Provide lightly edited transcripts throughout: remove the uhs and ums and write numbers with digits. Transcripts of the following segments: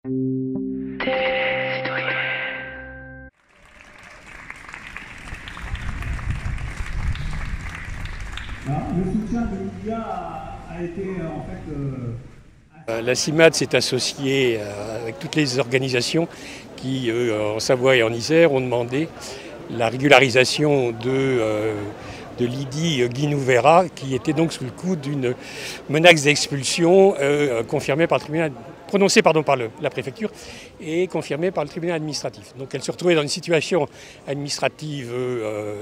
Le soutien de l'UDIA a été en fait... La CIMAD s'est associée avec toutes les organisations qui, en Savoie et en Isère, ont demandé la régularisation de Lydie Guinouvera, qui était donc sous le coup d'une menace d'expulsion confirmée par le tribunal, prononcée par la préfecture et confirmée par le tribunal administratif. Donc elle se retrouvait dans une situation administrative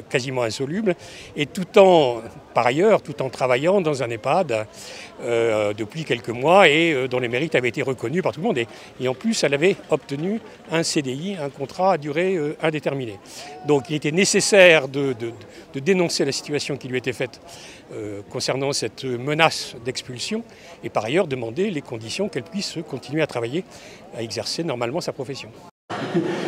quasiment insoluble et par ailleurs, tout en travaillant dans un EHPAD depuis quelques mois et dont les mérites avaient été reconnus par tout le monde. Et en plus, elle avait obtenu un CDI, un contrat à durée indéterminée. Donc il était nécessaire de dénoncer la situation qui lui était faite concernant cette menace d'expulsion et par ailleurs demander les conditions qu'elle puisse continuer à travailler, à exercer normalement sa profession.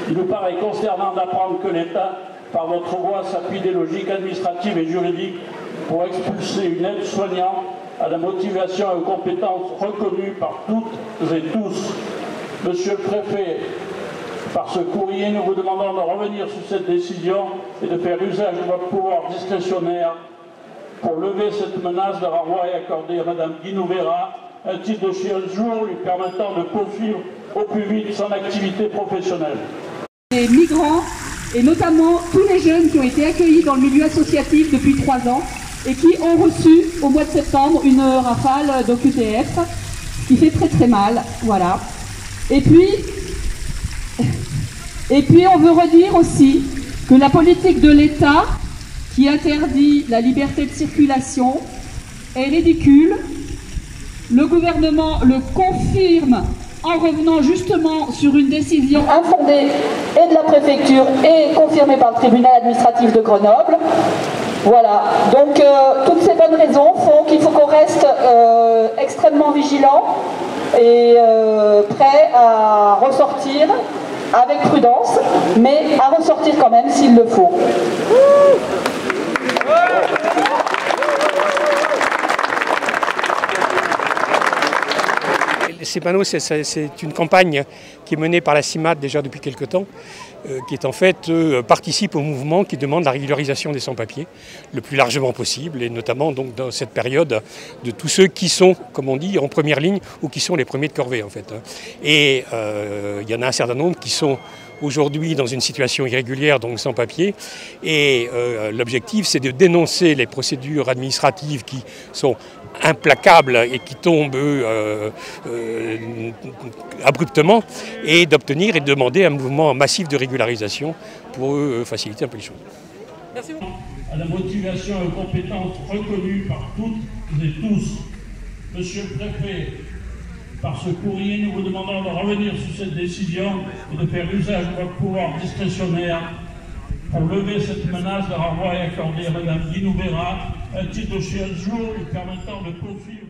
Il nous paraît concernant d'apprendre que l'État, par votre voie, s'appuie des logiques administratives et juridiques pour expulser une aide-soignante à la motivation et aux compétences reconnues par toutes et tous. Monsieur le préfet, par ce courrier, nous vous demandons de revenir sur cette décision et de faire usage de votre pouvoir discrétionnaire pour lever cette menace de renvoi et accorder à Mme Guinouvera un titre de séjour lui permettant de poursuivre au plus vite son activité professionnelle. Les migrants, et notamment tous les jeunes qui ont été accueillis dans le milieu associatif depuis 3 ans et qui ont reçu au mois de septembre une rafale d'OQTF qui fait très très mal, voilà. Et puis on veut redire aussi que la politique de l'État qui interdit la liberté de circulation est ridicule. Le gouvernement le confirme en revenant justement sur une décision infondée et de la préfecture et confirmée par le tribunal administratif de Grenoble. Voilà, donc toutes ces bonnes raisons font qu'il faut qu'on reste extrêmement vigilant et prêt à ressortir avec prudence, mais à ressortir quand même s'il le faut. Ces panneaux, c'est une campagne qui est menée par la CIMAD déjà depuis quelque temps, qui est en fait participe au mouvement qui demande la régularisation des sans-papiers le plus largement possible, et notamment donc dans cette période de tous ceux qui sont, comme on dit, en première ligne ou qui sont les premiers de corvée en fait. Et il y en a un certain nombre qui sont aujourd'hui dans une situation irrégulière, donc sans papier. Et l'objectif, c'est de dénoncer les procédures administratives qui sont implacables et qui tombent abruptement, et d'obtenir et de demander un mouvement massif de régularisation pour faciliter un peu les choses. Merci beaucoup. À la motivation et aux compétences reconnues par toutes et tous. Monsieur le préfet, par ce courrier, nous vous demandons de revenir sur cette décision et de faire usage de votre pouvoir discrétionnaire pour lever cette menace de renvoi et accorder à Mme Guinouvera un titre de séjour lui permettant de poursuivre